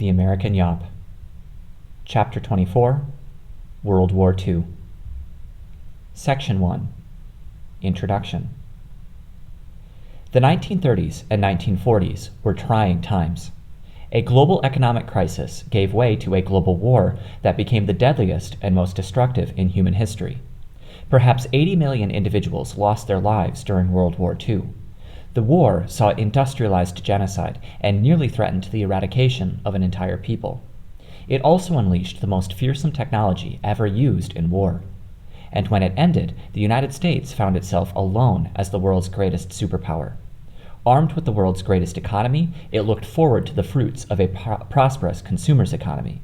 The American Yawp. Chapter 24, World War II. Section 1, Introduction. The 1930s and 1940s were trying times. A global economic crisis gave way to a global war that became the deadliest and most destructive in human history. Perhaps 80 million individuals lost their lives during World War II. The war saw industrialized genocide and nearly threatened the eradication of an entire people. It also unleashed the most fearsome technology ever used in war. And when it ended, the United States found itself alone as the world's greatest superpower. Armed with the world's greatest economy, it looked forward to the fruits of a prosperous consumer's economy.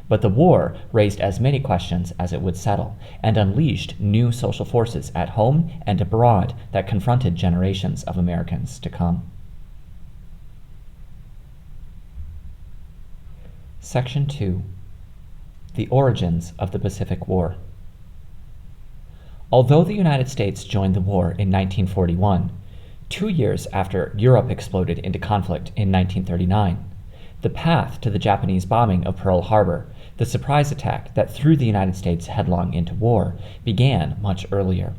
But the war raised as many questions as it would settle, and unleashed new social forces at home and abroad that confronted generations of Americans to come. Section 2. The Origins of the Pacific War. Although the United States joined the war in 1941, 2 years after Europe exploded into conflict in 1939, the path to the Japanese bombing of Pearl Harbor, the surprise attack that threw the United States headlong into war, began much earlier.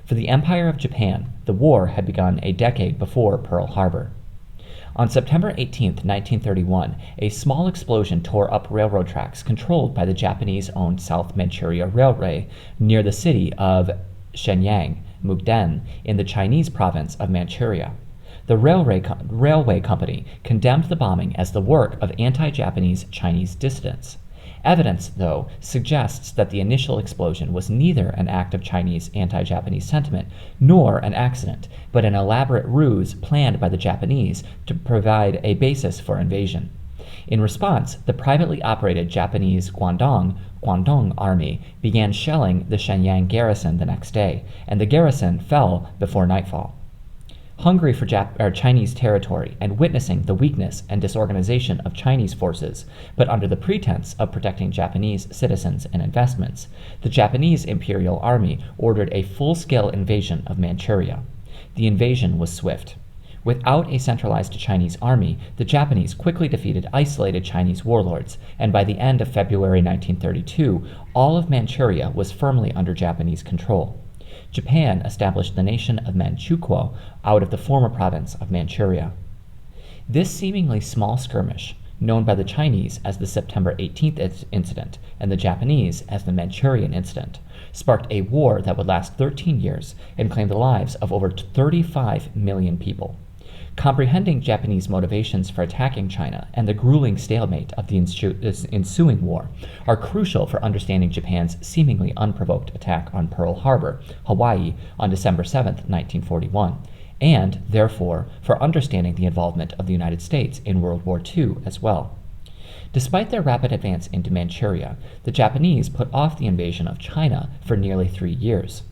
For the Empire of Japan, the war had begun a decade before Pearl Harbor. On September 18, 1931, a small explosion tore up railroad tracks controlled by the Japanese-owned South Manchuria Railway near the city of Shenyang, Mukden, in the Chinese province of Manchuria. The railway company condemned the bombing as the work of anti-Japanese Chinese dissidents. Evidence, though, suggests that the initial explosion was neither an act of Chinese anti-Japanese sentiment nor an accident, but an elaborate ruse planned by the Japanese to provide a basis for invasion. In response, the privately operated Japanese Guangdong Army began shelling the Shenyang garrison the next day, and the garrison fell before nightfall. Hungry for Chinese territory and witnessing the weakness and disorganization of Chinese forces, but under the pretense of protecting Japanese citizens and investments, the Japanese Imperial Army ordered a full-scale invasion of Manchuria. The invasion was swift. Without a centralized Chinese army, the Japanese quickly defeated isolated Chinese warlords, and by the end of February 1932, all of Manchuria was firmly under Japanese control. Japan established the nation of Manchukuo out of the former province of Manchuria. This seemingly small skirmish, known by the Chinese as the September 18th incident and the Japanese as the Manchurian incident, sparked a war that would last 13 years and claim the lives of over 35 million people. Comprehending Japanese motivations for attacking China and the grueling stalemate of the ensuing war are crucial for understanding Japan's seemingly unprovoked attack on Pearl Harbor, Hawaii, on December 7, 1941, and, therefore, for understanding the involvement of the United States in World War II as well. Despite their rapid advance into Manchuria, the Japanese put off the invasion of China for nearly 3 years.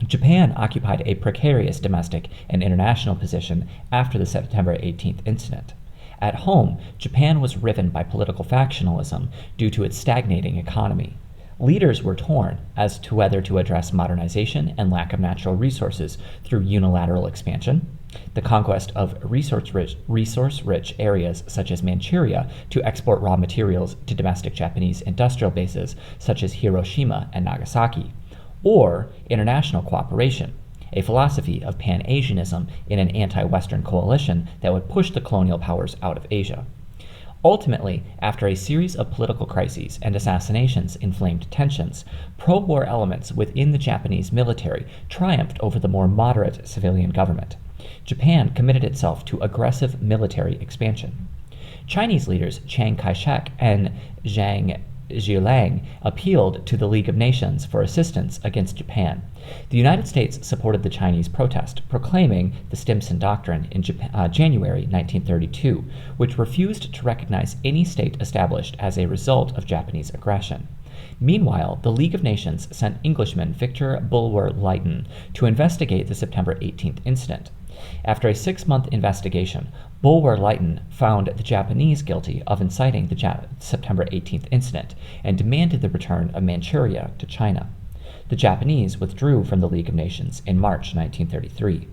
Japan occupied a precarious domestic and international position after the September 18th incident. At home, Japan was riven by political factionalism due to its stagnating economy. Leaders were torn as to whether to address modernization and lack of natural resources through unilateral expansion, the conquest of resource-rich areas such as Manchuria to export raw materials to domestic Japanese industrial bases such as Hiroshima and Nagasaki, or international cooperation, a philosophy of Pan-Asianism in an anti-Western coalition that would push the colonial powers out of Asia. Ultimately, after a series of political crises and assassinations inflamed tensions, pro-war elements within the Japanese military triumphed over the more moderate civilian government. Japan committed itself to aggressive military expansion. Chinese leaders Chiang Kai-shek and Zhang Zhilang appealed to the League of Nations for assistance against Japan. The United States supported the Chinese protest, proclaiming the Stimson Doctrine in January 1932, which refused to recognize any state established as a result of Japanese aggression. Meanwhile, the League of Nations sent Englishman Victor Bulwer-Lytton to investigate the September 18th incident. After a 6-month investigation, Bulwer-Lytton found the Japanese guilty of inciting the September 18th incident and demanded the return of Manchuria to China. The Japanese withdrew from the League of Nations in March 1933.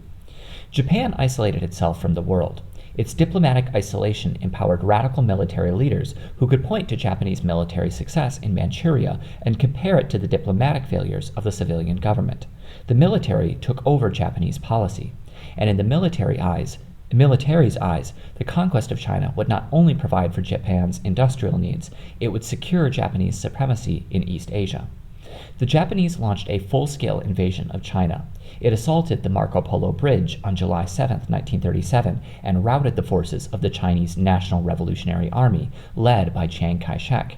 Japan isolated itself from the world. Its diplomatic isolation empowered radical military leaders who could point to Japanese military success in Manchuria and compare it to the diplomatic failures of the civilian government. The military took over Japanese policy, and in the military's eyes, the conquest of China would not only provide for Japan's industrial needs, it would secure Japanese supremacy in East Asia. The Japanese launched a full-scale invasion of China. It assaulted the Marco Polo Bridge on July 7, 1937, and routed the forces of the Chinese National Revolutionary Army, led by Chiang Kai-shek.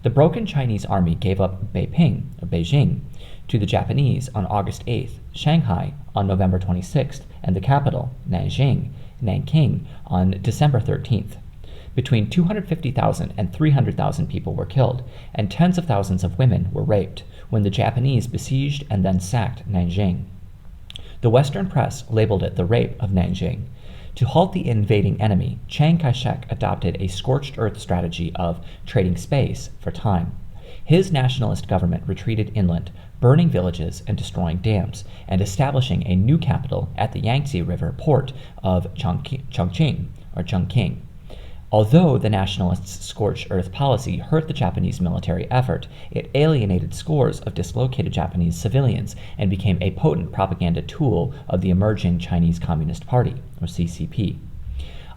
The broken Chinese army gave up Beijing, to the Japanese on August 8th, Shanghai on November 26th, and the capital, Nanking, on December 13th. Between 250,000 and 300,000 people were killed, and tens of thousands of women were raped when the Japanese besieged and then sacked Nanjing. The Western press labeled it the Rape of Nanjing. To halt the invading enemy, Chiang Kai-shek adopted a scorched earth strategy of trading space for time. His nationalist government retreated inland, burning villages and destroying dams, and establishing a new capital at the Yangtze River port of Chongqing. Although the nationalists' scorched earth policy hurt the Japanese military effort, it alienated scores of dislocated Japanese civilians and became a potent propaganda tool of the emerging Chinese Communist Party, or CCP.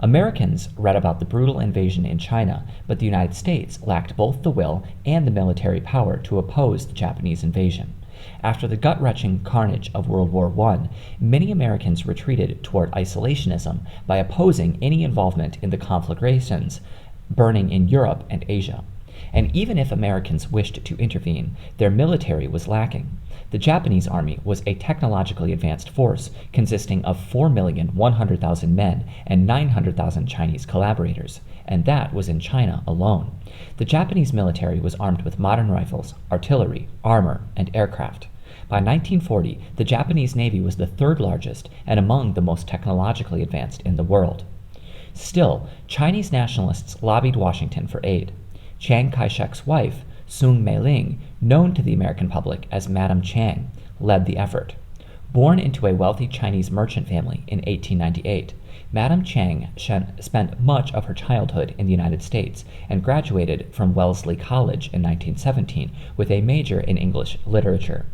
Americans read about the brutal invasion in China, but the United States lacked both the will and the military power to oppose the Japanese invasion. After the gut-wrenching carnage of World War I, many Americans retreated toward isolationism by opposing any involvement in the conflagrations burning in Europe and Asia. And even if Americans wished to intervene, their military was lacking. The Japanese army was a technologically advanced force consisting of 4,100,000 men and 900,000 Chinese collaborators, and that was in China alone. The Japanese military was armed with modern rifles, artillery, armor, and aircraft. By 1940, the Japanese Navy was the third largest and among the most technologically advanced in the world. Still, Chinese nationalists lobbied Washington for aid. Chiang Kai-shek's wife, Sung Mei-ling, known to the American public as Madame Chiang, led the effort. Born into a wealthy Chinese merchant family in 1898, Madame Chiang spent much of her childhood in the United States and graduated from Wellesley College in 1917 with a major in English literature.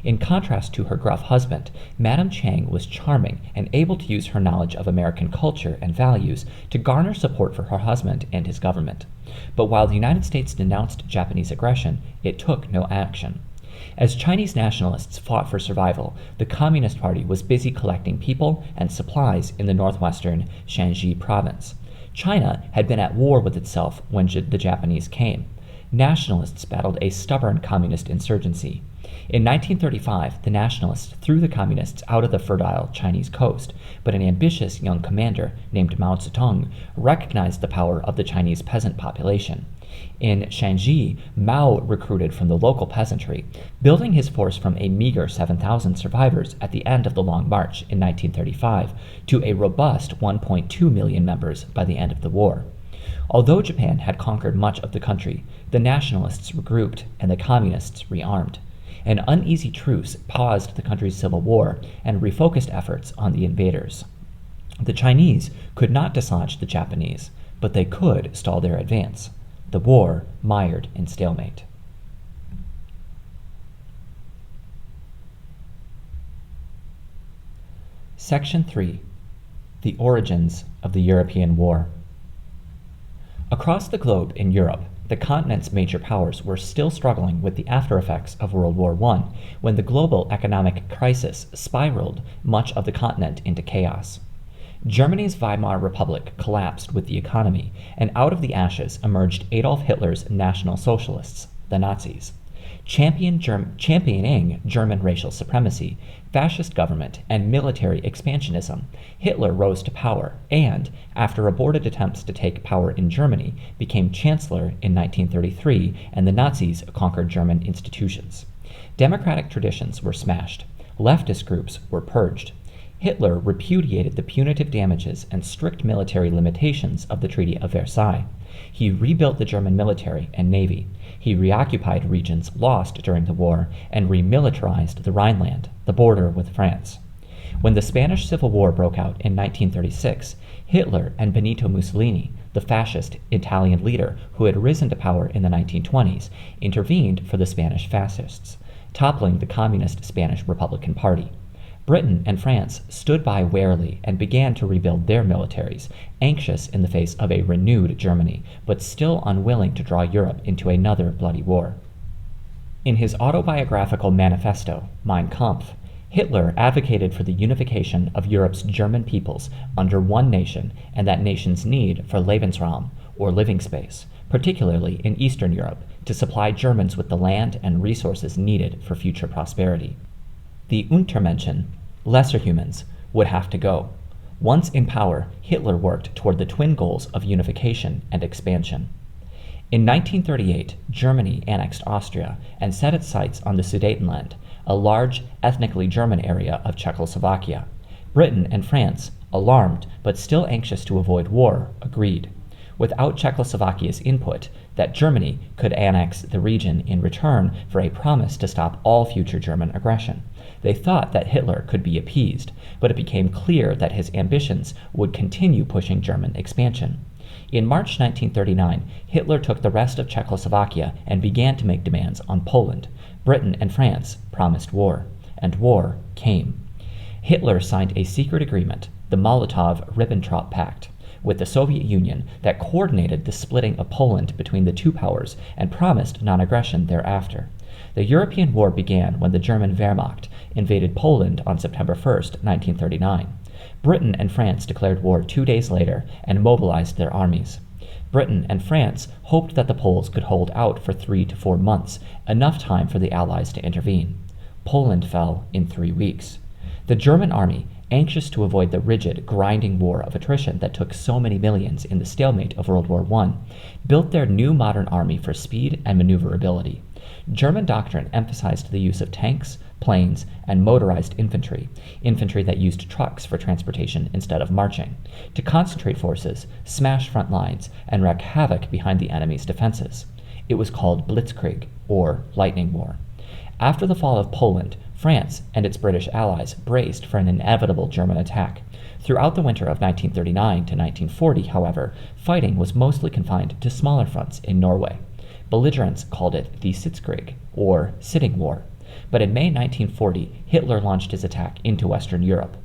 In contrast to her gruff husband, Madame Chiang was charming and able to use her knowledge of American culture and values to garner support for her husband and his government. But while the United States denounced Japanese aggression, it took no action. As Chinese nationalists fought for survival, the Communist Party was busy collecting people and supplies in the northwestern Shanxi province. China had been at war with itself when the Japanese came. Nationalists battled a stubborn communist insurgency. In 1935, the nationalists threw the communists out of the fertile Chinese coast, but an ambitious young commander named Mao Zedong recognized the power of the Chinese peasant population. In Shanxi, Mao recruited from the local peasantry, building his force from a meager 7,000 survivors at the end of the Long March in 1935 to a robust 1.2 million members by the end of the war. Although Japan had conquered much of the country, the nationalists regrouped and the communists rearmed. An uneasy truce paused the country's civil war and refocused efforts on the invaders. The Chinese could not dislodge the Japanese, but they could stall their advance. The war mired in stalemate. Section 3. The Origins of the European War. Across the globe in Europe, the continent's major powers were still struggling with the after-effects of World War I, when the global economic crisis spiraled much of the continent into chaos. Germany's Weimar Republic collapsed with the economy, and out of the ashes emerged Adolf Hitler's National Socialists, the Nazis. Championing German racial supremacy, fascist government, and military expansionism, Hitler rose to power and, after aborted attempts to take power in Germany, became Chancellor in 1933, and the Nazis conquered German institutions. Democratic traditions were smashed. Leftist groups were purged. Hitler repudiated the punitive damages and strict military limitations of the Treaty of Versailles. He rebuilt the German military and navy. He reoccupied regions lost during the war and remilitarized the Rhineland, the border with France. When the Spanish Civil War broke out in 1936, Hitler and Benito Mussolini, the fascist Italian leader who had risen to power in the 1920s, intervened for the Spanish fascists, toppling the communist Spanish Republican Party. Britain and France stood by warily and began to rebuild their militaries, anxious in the face of a renewed Germany, but still unwilling to draw Europe into another bloody war. In his autobiographical manifesto, Mein Kampf, Hitler advocated for the unification of Europe's German peoples under one nation and that nation's need for Lebensraum, or living space, particularly in Eastern Europe, to supply Germans with the land and resources needed for future prosperity. The Untermenschen, lesser humans, would have to go. Once in power, Hitler worked toward the twin goals of unification and expansion. In 1938, Germany annexed Austria and set its sights on the Sudetenland, a large, ethnically German area of Czechoslovakia. Britain and France, alarmed but still anxious to avoid war, agreed, without Czechoslovakia's input, that Germany could annex the region in return for a promise to stop all future German aggression. They thought that Hitler could be appeased, but it became clear that his ambitions would continue pushing German expansion. In March 1939, Hitler took the rest of Czechoslovakia and began to make demands on Poland. Britain and France promised war, and war came. Hitler signed a secret agreement, the Molotov-Ribbentrop Pact, with the Soviet Union that coordinated the splitting of Poland between the two powers and promised non-aggression thereafter. The European war began when the German Wehrmacht invaded Poland on September 1, 1939. Britain and France declared war 2 days later and mobilized their armies. Britain and France hoped that the Poles could hold out for 3 to 4 months, enough time for the Allies to intervene. Poland fell in 3 weeks. The German army, anxious to avoid the rigid, grinding war of attrition that took so many millions in the stalemate of World War I, built their new modern army for speed and maneuverability. German doctrine emphasized the use of tanks, planes, and motorized infantry that used trucks for transportation instead of marching, to concentrate forces, smash front lines, and wreak havoc behind the enemy's defenses. It was called Blitzkrieg, or Lightning War. After the fall of Poland, France and its British allies braced for an inevitable German attack. Throughout the winter of 1939 to 1940, however, fighting was mostly confined to smaller fronts in Norway. Belligerents called it the Sitzkrieg, or Sitting War. But in May 1940, Hitler launched his attack into Western Europe.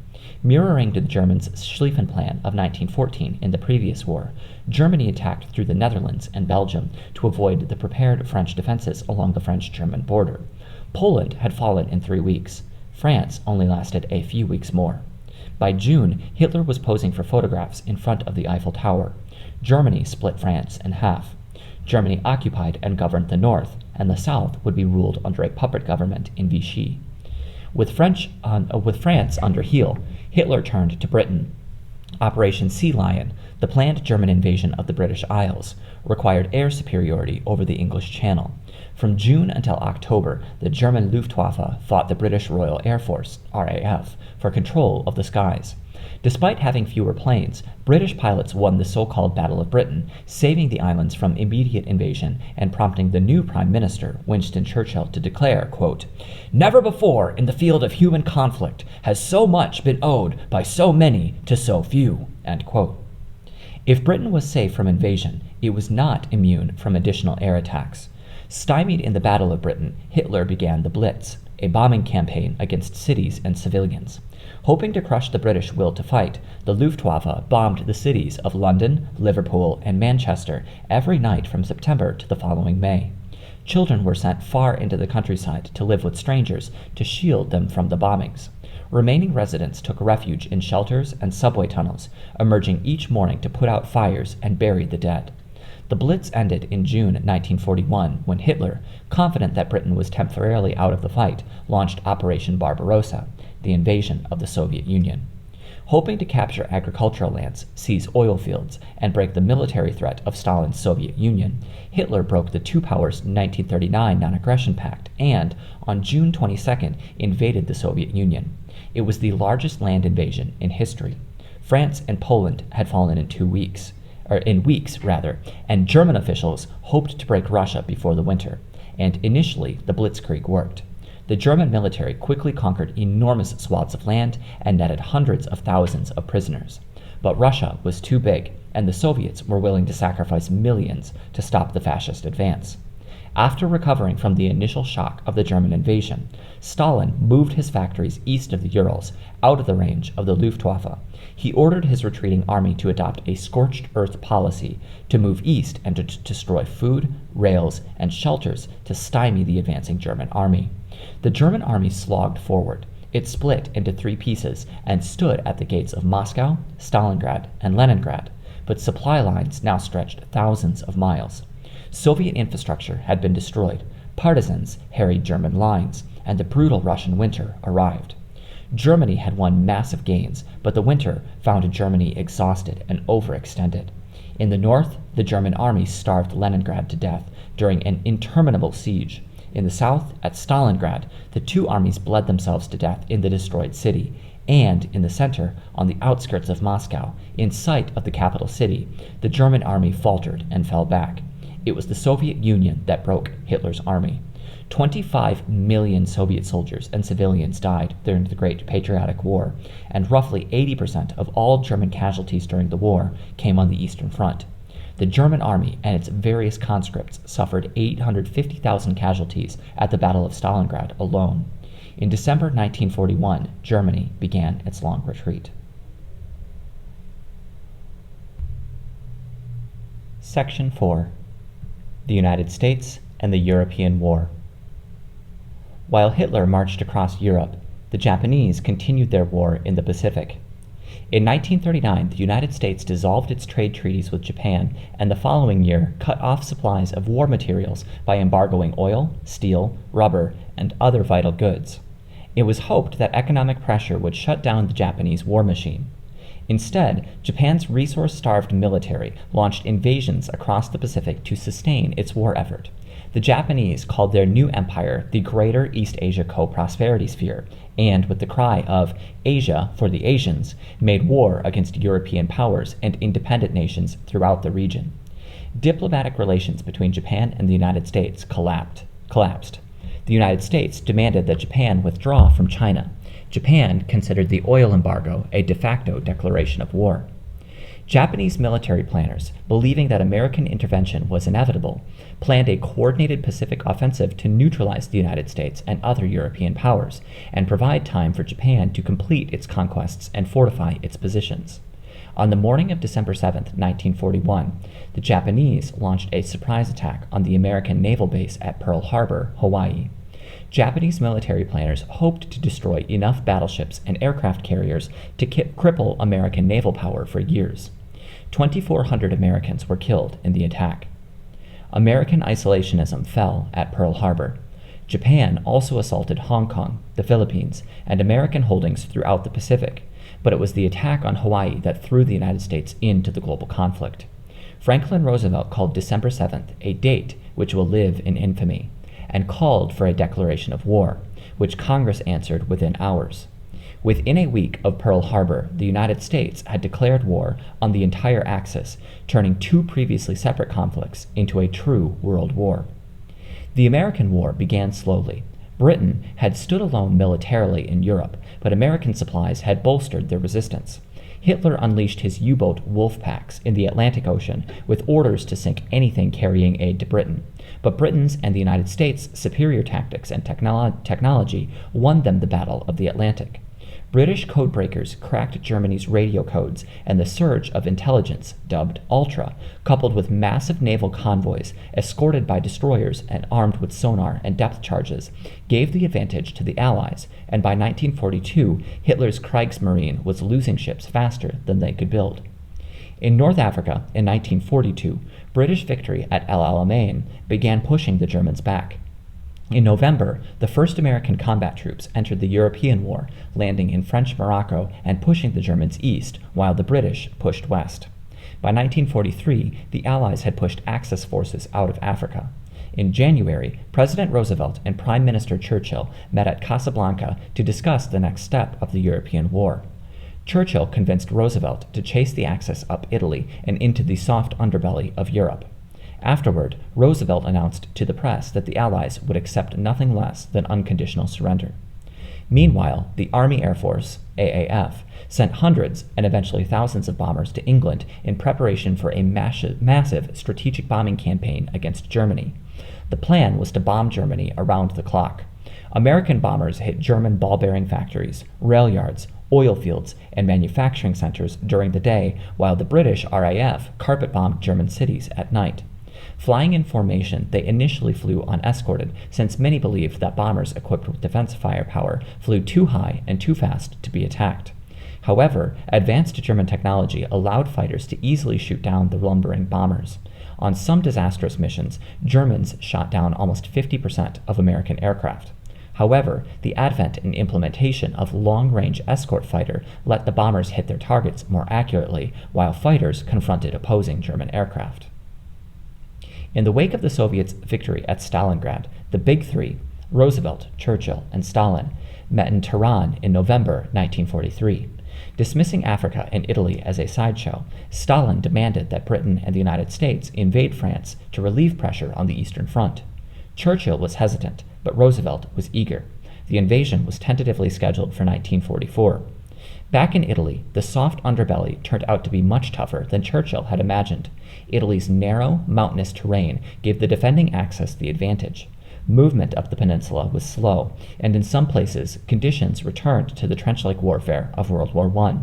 Mirroring the Germans' Schlieffen Plan of 1914 in the previous war, Germany attacked through the Netherlands and Belgium to avoid the prepared French defenses along the French-German border. Poland had fallen in 3 weeks. France only lasted a few weeks more. By June, Hitler was posing for photographs in front of the Eiffel Tower. Germany split France in half. Germany occupied and governed the north, and the south would be ruled under a puppet government in Vichy. With France under heel, Hitler turned to Britain. Operation Sea Lion, the planned German invasion of the British Isles, required air superiority over the English Channel. From June until October, the German Luftwaffe fought the British Royal Air Force, RAF, for control of the skies. Despite having fewer planes, British pilots won the so-called Battle of Britain, saving the islands from immediate invasion and prompting the new Prime Minister, Winston Churchill, to declare, quote, "Never before in the field of human conflict has so much been owed by so many to so few," end quote. If Britain was safe from invasion, it was not immune from additional air attacks. Stymied in the Battle of Britain, Hitler began the Blitz, a bombing campaign against cities and civilians. Hoping to crush the British will to fight, the Luftwaffe bombed the cities of London, Liverpool, and Manchester every night from September to the following May. Children were sent far into the countryside to live with strangers to shield them from the bombings. Remaining residents took refuge in shelters and subway tunnels, emerging each morning to put out fires and bury the dead. The Blitz ended in June 1941 when Hitler, confident that Britain was temporarily out of the fight, launched Operation Barbarossa, the invasion of the Soviet Union. Hoping to capture agricultural lands, seize oil fields, and break the military threat of Stalin's Soviet Union, Hitler broke the two powers' 1939 non-aggression pact and, on June 22nd, invaded the Soviet Union. It was the largest land invasion in history. France and Poland had fallen in weeks, and German officials hoped to break Russia before the winter, and initially the Blitzkrieg worked. The German military quickly conquered enormous swaths of land and netted hundreds of thousands of prisoners. but Russia was too big, and the Soviets were willing to sacrifice millions to stop the fascist advance. After recovering from the initial shock of the German invasion, Stalin moved his factories east of the Urals, out of the range of the Luftwaffe. He ordered his retreating army to adopt a scorched earth policy, to move east and to destroy food, rails, and shelters to stymie the advancing German army. The German army slogged forward. It split into 3 pieces and stood at the gates of Moscow, Stalingrad, and Leningrad, but supply lines now stretched thousands of miles. Soviet infrastructure had been destroyed, partisans harried German lines, and the brutal Russian winter arrived. Germany had won massive gains, but the winter found Germany exhausted and overextended. In the north, the German army starved Leningrad to death during an interminable siege. In the south, at Stalingrad, the 2 armies bled themselves to death in the destroyed city, and in the center, on the outskirts of Moscow, in sight of the capital city, the German army faltered and fell back. It was the Soviet Union that broke Hitler's army. 25 million Soviet soldiers and civilians died during the Great Patriotic War, and roughly 80% of all German casualties during the war came on the Eastern Front. The German army and its various conscripts suffered 850,000 casualties at the Battle of Stalingrad alone. In December 1941, Germany began its long retreat. Section 4. The United States and the European War. While Hitler marched across Europe, the Japanese continued their war in the Pacific. In 1939, the United States dissolved its trade treaties with Japan, and the following year cut off supplies of war materials by embargoing oil, steel, rubber, and other vital goods. It was hoped that economic pressure would shut down the Japanese war machine. Instead, Japan's resource-starved military launched invasions across the Pacific to sustain its war effort. The Japanese called their new empire the Greater East Asia Co-Prosperity Sphere, and with the cry of Asia for the Asians, made war against European powers and independent nations throughout the region. Diplomatic relations between Japan and the United States collapsed. The United States demanded that Japan withdraw from China. Japan considered the oil embargo a de facto declaration of war. Japanese military planners, believing that American intervention was inevitable, planned a coordinated Pacific offensive to neutralize the United States and other European powers, and provide time for Japan to complete its conquests and fortify its positions. On the morning of December 7, 1941, the Japanese launched a surprise attack on the American naval base at Pearl Harbor, Hawaii. Japanese military planners hoped to destroy enough battleships and aircraft carriers to cripple American naval power for years. 2,400 Americans were killed in the attack. American isolationism fell at Pearl Harbor. Japan also assaulted Hong Kong, the Philippines, and American holdings throughout the Pacific, but it was the attack on Hawaii that threw the United States into the global conflict. Franklin Roosevelt called December 7th a date which will live in infamy, and called for a declaration of war, which Congress answered within hours. Within a week of Pearl Harbor, the United States had declared war on the entire axis, turning 2 previously separate conflicts into a true world war. The American war began slowly. Britain had stood alone militarily in Europe, but American supplies had bolstered their resistance. Hitler unleashed his U-boat wolf packs in the Atlantic Ocean with orders to sink anything carrying aid to Britain. But Britain's and the United States' superior tactics and technology won them the Battle of the Atlantic. British codebreakers cracked Germany's radio codes, and the surge of intelligence, dubbed Ultra, coupled with massive naval convoys escorted by destroyers and armed with sonar and depth charges, gave the advantage to the Allies, and by 1942, Hitler's Kriegsmarine was losing ships faster than they could build. In North Africa, in 1942, British victory at El Alamein began pushing the Germans back. In November, the first American combat troops entered the European War, landing in French Morocco and pushing the Germans east, while the British pushed west. By 1943, the Allies had pushed Axis forces out of Africa. In January, President Roosevelt and Prime Minister Churchill met at Casablanca to discuss the next step of the European War. Churchill convinced Roosevelt to chase the Axis up Italy and into the soft underbelly of Europe. Afterward, Roosevelt announced to the press that the Allies would accept nothing less than unconditional surrender. Meanwhile, the Army Air Force, AAF, sent hundreds and eventually thousands of bombers to England in preparation for a massive strategic bombing campaign against Germany. The plan was to bomb Germany around the clock. American bombers hit German ball-bearing factories, rail yards, oil fields, and manufacturing centers during the day, while the British RAF carpet-bombed German cities at night. Flying in formation, they initially flew unescorted, since many believed that bombers equipped with defense firepower flew too high and too fast to be attacked. However, advanced German technology allowed fighters to easily shoot down the lumbering bombers. On some disastrous missions, Germans shot down almost 50% of American aircraft. However, the advent and implementation of long-range escort fighter let the bombers hit their targets more accurately, while fighters confronted opposing German aircraft. In the wake of the Soviets' victory at Stalingrad, the Big Three, Roosevelt, Churchill, and Stalin, met in Tehran in November 1943. Dismissing Africa and Italy as a sideshow, Stalin demanded that Britain and the United States invade France to relieve pressure on the Eastern Front. Churchill was hesitant, but Roosevelt was eager. The invasion was tentatively scheduled for 1944. Back in Italy, the soft underbelly turned out to be much tougher than Churchill had imagined. Italy's narrow, mountainous terrain gave the defending Axis the advantage. Movement up the peninsula was slow, and in some places, conditions returned to the trench-like warfare of World War I.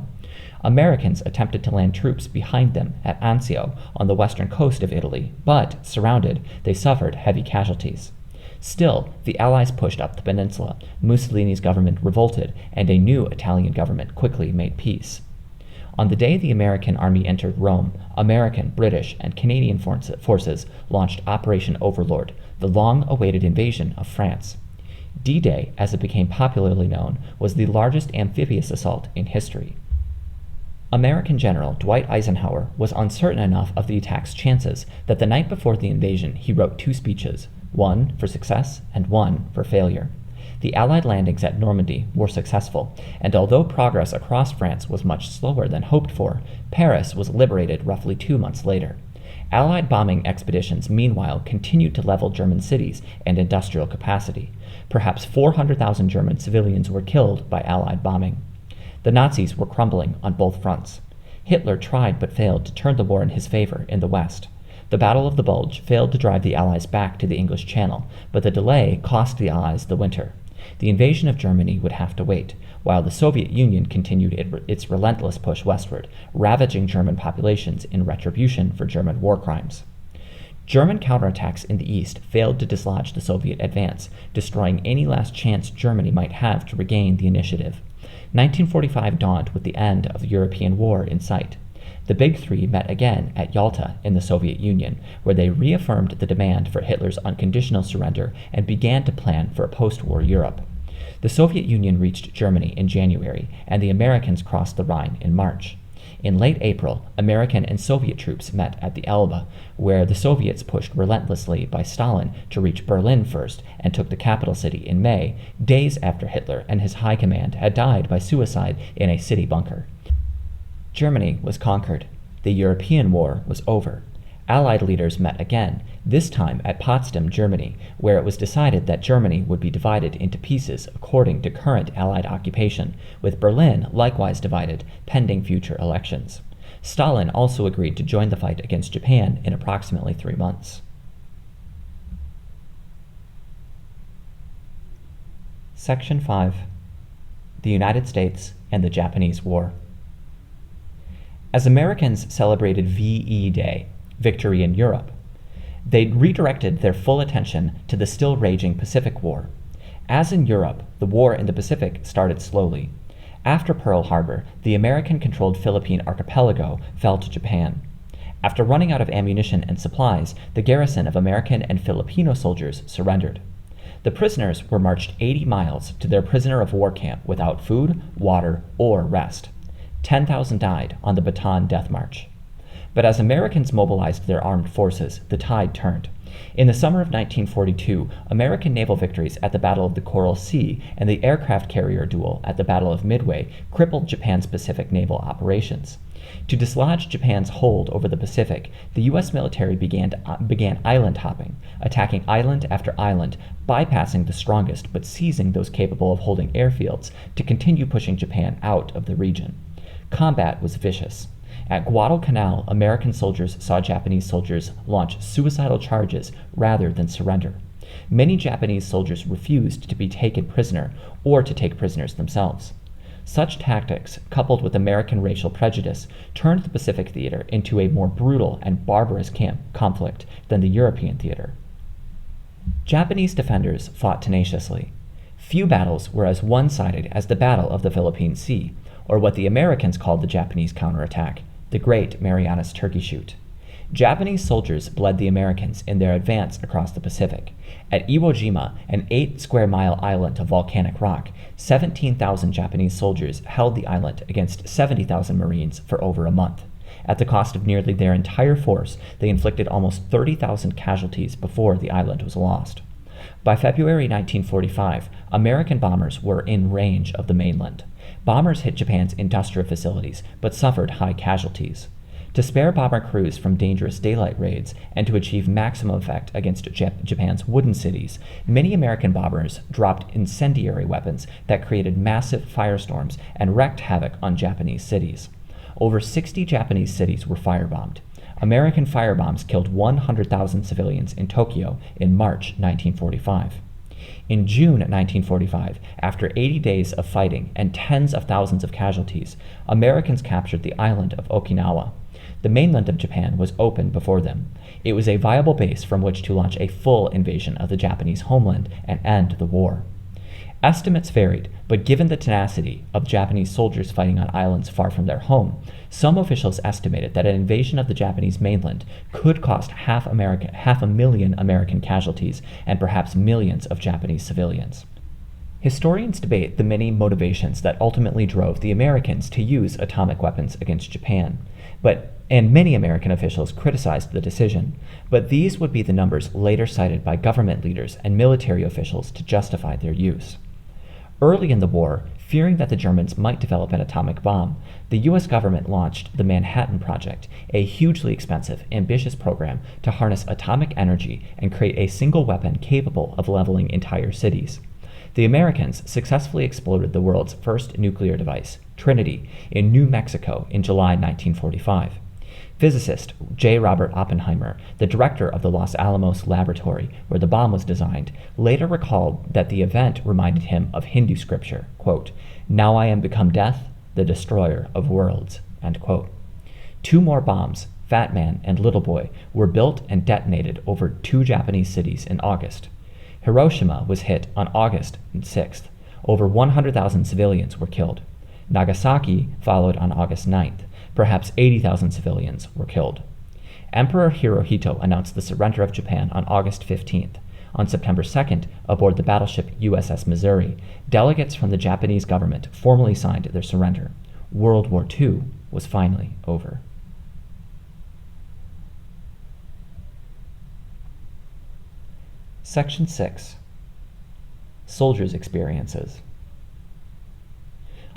Americans attempted to land troops behind them at Anzio on the western coast of Italy, but, surrounded, they suffered heavy casualties. Still, the Allies pushed up the peninsula, Mussolini's government revolted, and a new Italian government quickly made peace. On the day the American army entered Rome, American, British, and Canadian forces launched Operation Overlord, the long-awaited invasion of France. D-Day, as it became popularly known, was the largest amphibious assault in history. American General Dwight Eisenhower was uncertain enough of the attack's chances that the night before the invasion he wrote two speeches, one for success and one for failure. The Allied landings at Normandy were successful, and although progress across France was much slower than hoped for, Paris was liberated roughly 2 months later. Allied bombing expeditions, meanwhile, continued to level German cities and industrial capacity. Perhaps 400,000 German civilians were killed by Allied bombing. The Nazis were crumbling on both fronts. Hitler tried but failed to turn the war in his favor in the West. The Battle of the Bulge failed to drive the Allies back to the English Channel, but the delay cost the Allies the winter. The invasion of Germany would have to wait, while the Soviet Union continued its relentless push westward, ravaging German populations in retribution for German war crimes. German counterattacks in the east failed to dislodge the Soviet advance, destroying any last chance Germany might have to regain the initiative. 1945 dawned with the end of the European war in sight. The Big Three met again at Yalta in the Soviet Union, where they reaffirmed the demand for Hitler's unconditional surrender and began to plan for a post-war Europe. The Soviet Union reached Germany in January, and the Americans crossed the Rhine in March. In late April, American and Soviet troops met at the Elbe, where the Soviets pushed relentlessly by Stalin to reach Berlin first and took the capital city in May, days after Hitler and his high command had died by suicide in a city bunker. Germany was conquered. The European war was over. Allied leaders met again, this time at Potsdam, Germany, where it was decided that Germany would be divided into pieces according to current Allied occupation, with Berlin likewise divided, pending future elections. Stalin also agreed to join the fight against Japan in approximately 3 months. Section 5. The United States and the Japanese War. As Americans celebrated VE Day, Victory in Europe, they redirected their full attention to the still raging Pacific War. As in Europe, the war in the Pacific started slowly. After Pearl Harbor, the American-controlled Philippine archipelago fell to Japan. After running out of ammunition and supplies, the garrison of American and Filipino soldiers surrendered. The prisoners were marched 80 miles to their prisoner of war camp without food, water, or rest. 10,000 died on the Bataan Death March. But as Americans mobilized their armed forces, the tide turned. In the summer of 1942, American naval victories at the Battle of the Coral Sea and the aircraft carrier duel at the Battle of Midway crippled Japan's Pacific naval operations. To dislodge Japan's hold over the Pacific, the U.S. military began island hopping, attacking island after island, bypassing the strongest but seizing those capable of holding airfields to continue pushing Japan out of the region. Combat was vicious. At Guadalcanal, American soldiers saw Japanese soldiers launch suicidal charges rather than surrender. Many Japanese soldiers refused to be taken prisoner or to take prisoners themselves. Such tactics, coupled with American racial prejudice, turned the Pacific theater into a more brutal and barbarous conflict than the European theater. Japanese defenders fought tenaciously. Few battles were as one-sided as the Battle of the Philippine Sea, or what the Americans called the Japanese counterattack, the Great Marianas Turkey Shoot. Japanese soldiers bled the Americans in their advance across the Pacific. At Iwo Jima, an 8-square-mile island of volcanic rock, 17,000 Japanese soldiers held the island against 70,000 Marines for over a month. At the cost of nearly their entire force, they inflicted almost 30,000 casualties before the island was lost. By February 1945, American bombers were in range of the mainland. Bombers hit Japan's industrial facilities, but suffered high casualties. To spare bomber crews from dangerous daylight raids and to achieve maximum effect against Japan's wooden cities, many American bombers dropped incendiary weapons that created massive firestorms and wreaked havoc on Japanese cities. Over 60 Japanese cities were firebombed. American firebombs killed 100,000 civilians in Tokyo in March 1945. In June 1945, after 80 days of fighting and tens of thousands of casualties, Americans captured the island of Okinawa. The mainland of Japan was open before them. It was a viable base from which to launch a full invasion of the Japanese homeland and end the war. Estimates varied, but given the tenacity of Japanese soldiers fighting on islands far from their home, some officials estimated that an invasion of the Japanese mainland could cost half a million American casualties and perhaps millions of Japanese civilians. Historians debate the many motivations that ultimately drove the Americans to use atomic weapons against Japan, and many American officials criticized the decision, but these would be the numbers later cited by government leaders and military officials to justify their use. Early in the war, fearing that the Germans might develop an atomic bomb, the U.S. government launched the Manhattan Project, a hugely expensive, ambitious program to harness atomic energy and create a single weapon capable of leveling entire cities. The Americans successfully exploded the world's first nuclear device, Trinity, in New Mexico in July 1945. Physicist J. Robert Oppenheimer, the director of the Los Alamos laboratory where the bomb was designed, later recalled that the event reminded him of Hindu scripture, quote, "Now I am become death, the destroyer of worlds," end quote. 2 more bombs, Fat Man and Little Boy, were built and detonated over 2 Japanese cities in August. Hiroshima was hit on August 6th. Over 100,000 civilians were killed. Nagasaki followed on August 9th. Perhaps 80,000 civilians were killed. Emperor Hirohito announced the surrender of Japan on August 15th. On September 2nd, aboard the battleship USS Missouri, delegates from the Japanese government formally signed their surrender. World War II was finally over. Section 6. Soldiers' Experiences.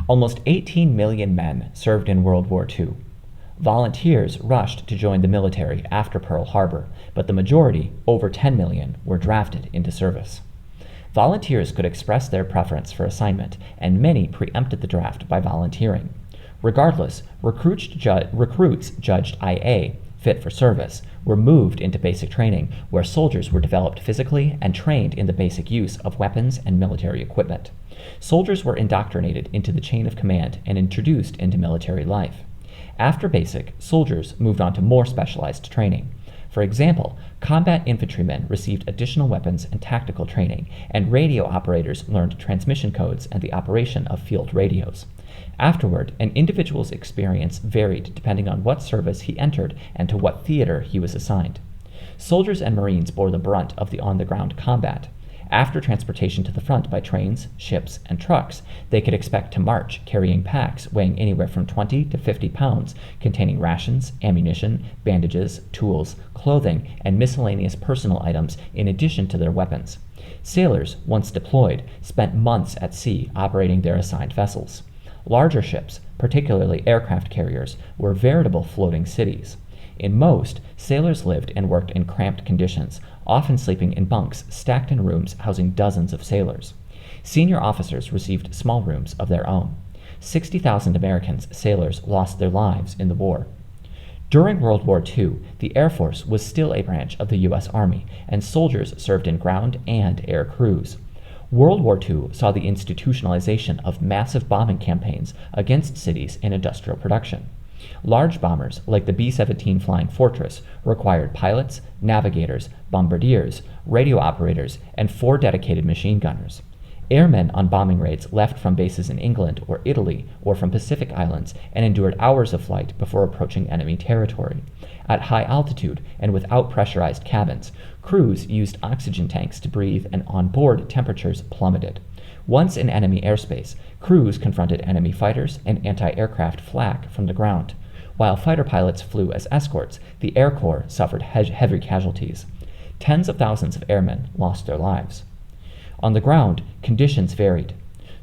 Almost 18 million men served in World War II. Volunteers rushed to join the military after Pearl Harbor, but the majority, over 10 million, were drafted into service. Volunteers could express their preference for assignment, and many preempted the draft by volunteering. Regardless, recruits judged IA, fit for service, were moved into basic training, where soldiers were developed physically and trained in the basic use of weapons and military equipment. Soldiers were indoctrinated into the chain of command and introduced into military life. After basic, soldiers moved on to more specialized training. For example, combat infantrymen received additional weapons and tactical training, and radio operators learned transmission codes and the operation of field radios. Afterward, an individual's experience varied depending on what service he entered and to what theater he was assigned. Soldiers and Marines bore the brunt of the on-the-ground combat. After transportation to the front by trains, ships, and trucks, they could expect to march carrying packs weighing anywhere from 20 to 50 pounds, containing rations, ammunition, bandages, tools, clothing, and miscellaneous personal items in addition to their weapons. Sailors, once deployed, spent months at sea operating their assigned vessels. Larger ships, particularly aircraft carriers, were veritable floating cities. In most, sailors lived and worked in cramped conditions, often sleeping in bunks stacked in rooms housing dozens of sailors. Senior officers received small rooms of their own. 60,000 American sailors lost their lives in the war. During World War II, the Air Force was still a branch of the U.S. Army, and soldiers served in ground and air crews. World War II saw the institutionalization of massive bombing campaigns against cities in industrial production. Large bombers, like the B-17 Flying Fortress, required pilots, navigators, bombardiers, radio operators, and 4 dedicated machine gunners. Airmen on bombing raids left from bases in England or Italy or from Pacific Islands and endured hours of flight before approaching enemy territory. At high altitude and without pressurized cabins, crews used oxygen tanks to breathe, and on-board temperatures plummeted. Once in enemy airspace, crews confronted enemy fighters and anti-aircraft flak from the ground. While fighter pilots flew as escorts, the Air Corps suffered heavy casualties. Tens of thousands of airmen lost their lives. On the ground, conditions varied.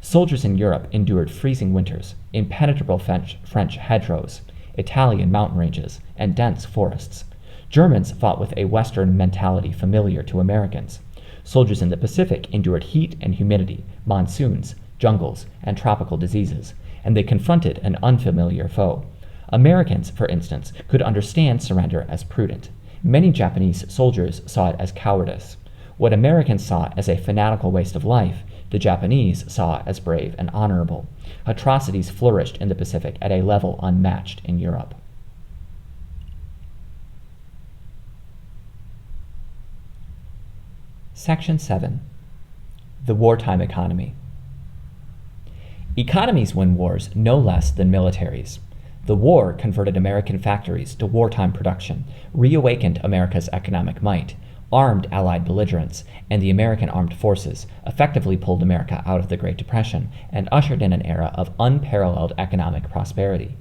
Soldiers in Europe endured freezing winters, impenetrable French hedgerows, Italian mountain ranges, and dense forests. Germans fought with a Western mentality familiar to Americans. Soldiers in the Pacific endured heat and humidity, monsoons, jungles, and tropical diseases, and they confronted an unfamiliar foe. Americans, for instance, could understand surrender as prudent. Many Japanese soldiers saw it as cowardice. What Americans saw as a fanatical waste of life, the Japanese saw as brave and honorable. Atrocities flourished in the Pacific at a level unmatched in Europe. Section 7. The Wartime Economy. Economies win wars no less than militaries. The war converted American factories to wartime production, reawakened America's economic might, armed Allied belligerents, and the American armed forces effectively pulled America out of the Great Depression and ushered in an era of unparalleled economic prosperity.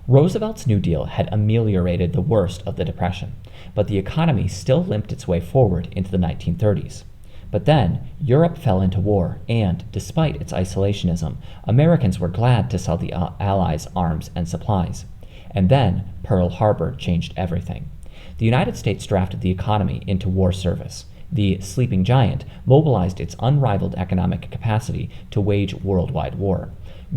Roosevelt's New Deal had ameliorated the worst of the Depression, but the economy still limped its way forward into the 1930s. But then, Europe fell into war, and, despite its isolationism, Americans were glad to sell the Allies arms and supplies. And then, Pearl Harbor changed everything. The United States drafted the economy into war service. The sleeping giant mobilized its unrivaled economic capacity to wage worldwide war.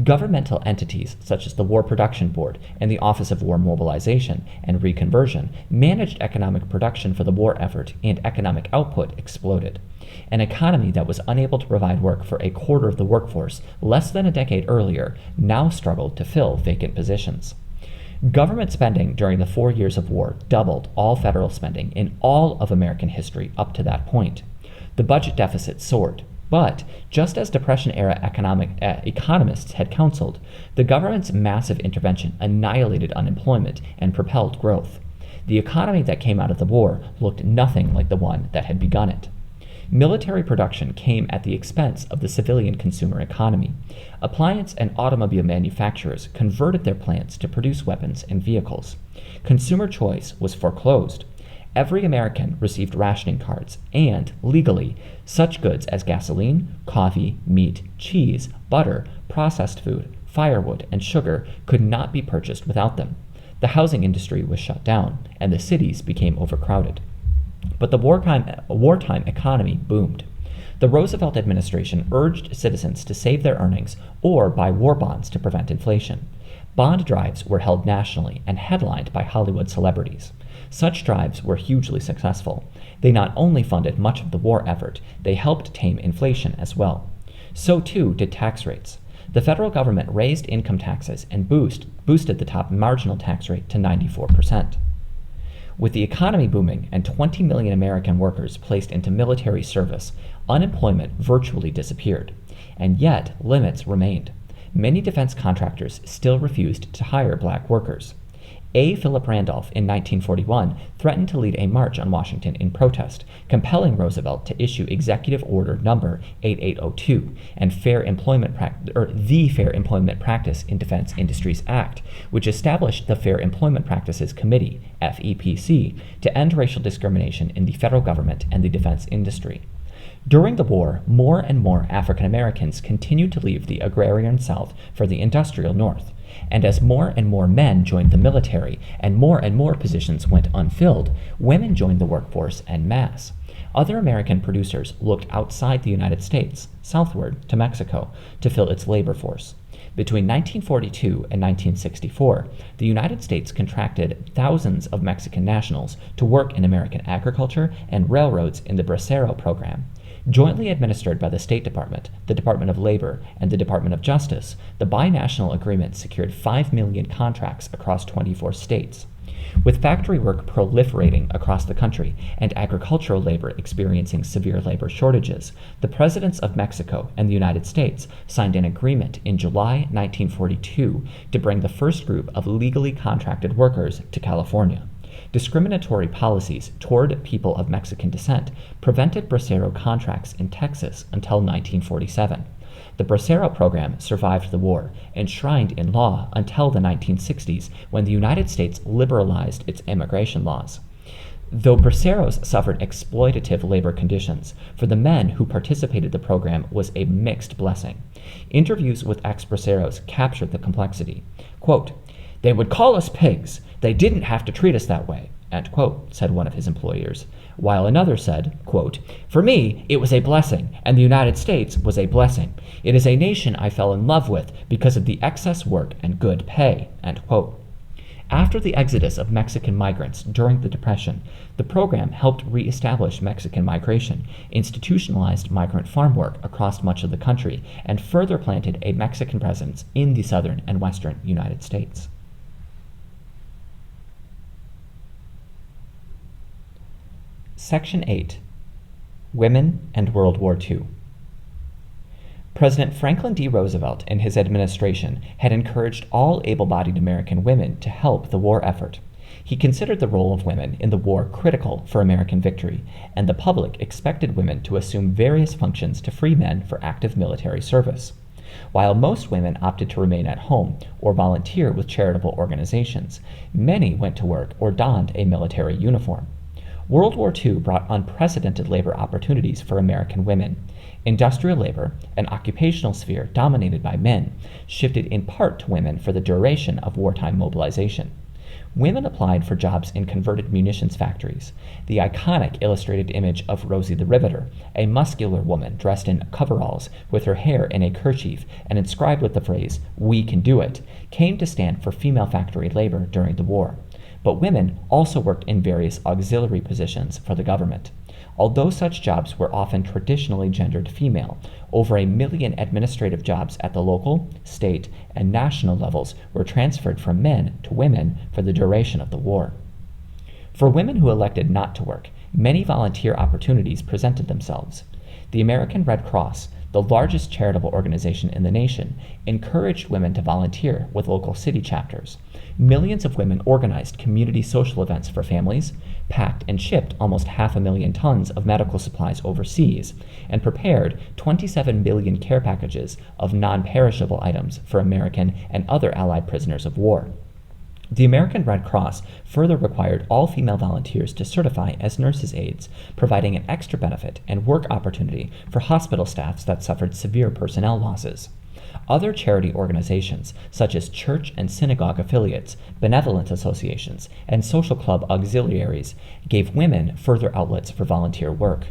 Governmental entities such as the War Production Board and the Office of War Mobilization and Reconversion managed economic production for the war effort, and economic output exploded. An economy that was unable to provide work for a quarter of the workforce less than a decade earlier now struggled to fill vacant positions. Government spending during the 4 years of war doubled all federal spending in all of American history up to that point. The budget deficit soared, but just as Depression-era economists had counseled, the government's massive intervention annihilated unemployment and propelled growth. The economy that came out of the war looked nothing like the one that had begun it. Military production came at the expense of the civilian consumer economy. Appliance and automobile manufacturers converted their plants to produce weapons and vehicles. Consumer choice was foreclosed. Every American received rationing cards, and, legally, such goods as gasoline, coffee, meat, cheese, butter, processed food, firewood, and sugar could not be purchased without them. The housing industry was shut down, and the cities became overcrowded. But the wartime economy boomed. The Roosevelt administration urged citizens to save their earnings or buy war bonds to prevent inflation. Bond drives were held nationally and headlined by Hollywood celebrities. Such drives were hugely successful. They not only funded much of the war effort, they helped tame inflation as well. So too did tax rates. The federal government raised income taxes and boosted the top marginal tax rate to 94%. With the economy booming and 20 million American workers placed into military service, unemployment virtually disappeared. And yet, limits remained. Many defense contractors still refused to hire black workers. A. Philip Randolph in 1941 threatened to lead a march on Washington in protest, compelling Roosevelt to issue Executive Order No. 8802 and the Fair Employment Practice in Defense Industries Act, which established the Fair Employment Practices Committee, FEPC, to end racial discrimination in the federal government and the defense industry. During the war, more and more African Americans continued to leave the agrarian South for the industrial North. And as more and more men joined the military and more positions went unfilled, women joined the workforce en masse. Other American producers looked outside the United States, southward to Mexico, to fill its labor force. Between 1942 and 1964, the United States contracted thousands of Mexican nationals to work in American agriculture and railroads in the Bracero program. Jointly administered by the State Department, the Department of Labor, and the Department of Justice, the binational agreement secured 5 million contracts across 24 states. With factory work proliferating across the country and agricultural labor experiencing severe labor shortages, the presidents of Mexico and the United States signed an agreement in July 1942 to bring the first group of legally contracted workers to California. Discriminatory policies toward people of Mexican descent prevented Bracero contracts in Texas until 1947. The Bracero program survived the war, enshrined in law until the 1960s when the United States liberalized its immigration laws. Though Braceros suffered exploitative labor conditions, for the men who participated in the program was a mixed blessing. Interviews with ex-Braceros captured the complexity. Quote, "They would call us pigs. They didn't have to treat us that way," end quote, said one of his employers, while another said, quote, "For me, it was a blessing, and the United States was a blessing. It is a nation I fell in love with because of the excess work and good pay," end quote. After the exodus of Mexican migrants during the Depression, the program helped reestablish Mexican migration, institutionalized migrant farm work across much of the country, and further planted a Mexican presence in the southern and western United States. Section 8. Women and World War II. President Franklin D. Roosevelt and his administration had encouraged all able-bodied American women to help the war effort. He considered the role of women in the war critical for American victory, and the public expected women to assume various functions to free men for active military service. While most women opted to remain at home or volunteer with charitable organizations, many went to work or donned a military uniform. World War II brought unprecedented labor opportunities for American women. Industrial labor, an occupational sphere dominated by men, shifted in part to women for the duration of wartime mobilization. Women applied for jobs in converted munitions factories. The iconic illustrated image of Rosie the Riveter, a muscular woman dressed in coveralls with her hair in a kerchief and inscribed with the phrase, "We can do it," came to stand for female factory labor during the war. But women also worked in various auxiliary positions for the government. Although such jobs were often traditionally gendered female, over 1 million administrative jobs at the local, state, and national levels were transferred from men to women for the duration of the war. For women who elected not to work, many volunteer opportunities presented themselves. The American Red Cross, the largest charitable organization in the nation, encouraged women to volunteer with local city chapters. Millions of women organized community social events for families, packed and shipped almost 500,000 tons of medical supplies overseas, and prepared 27 million care packages of non-perishable items for American and other Allied prisoners of war. The American Red Cross further required all female volunteers to certify as nurses' aides, providing an extra benefit and work opportunity for hospital staffs that suffered severe personnel losses. Other charity organizations, such as church and synagogue affiliates, benevolent associations, and social club auxiliaries, gave women further outlets for volunteer work.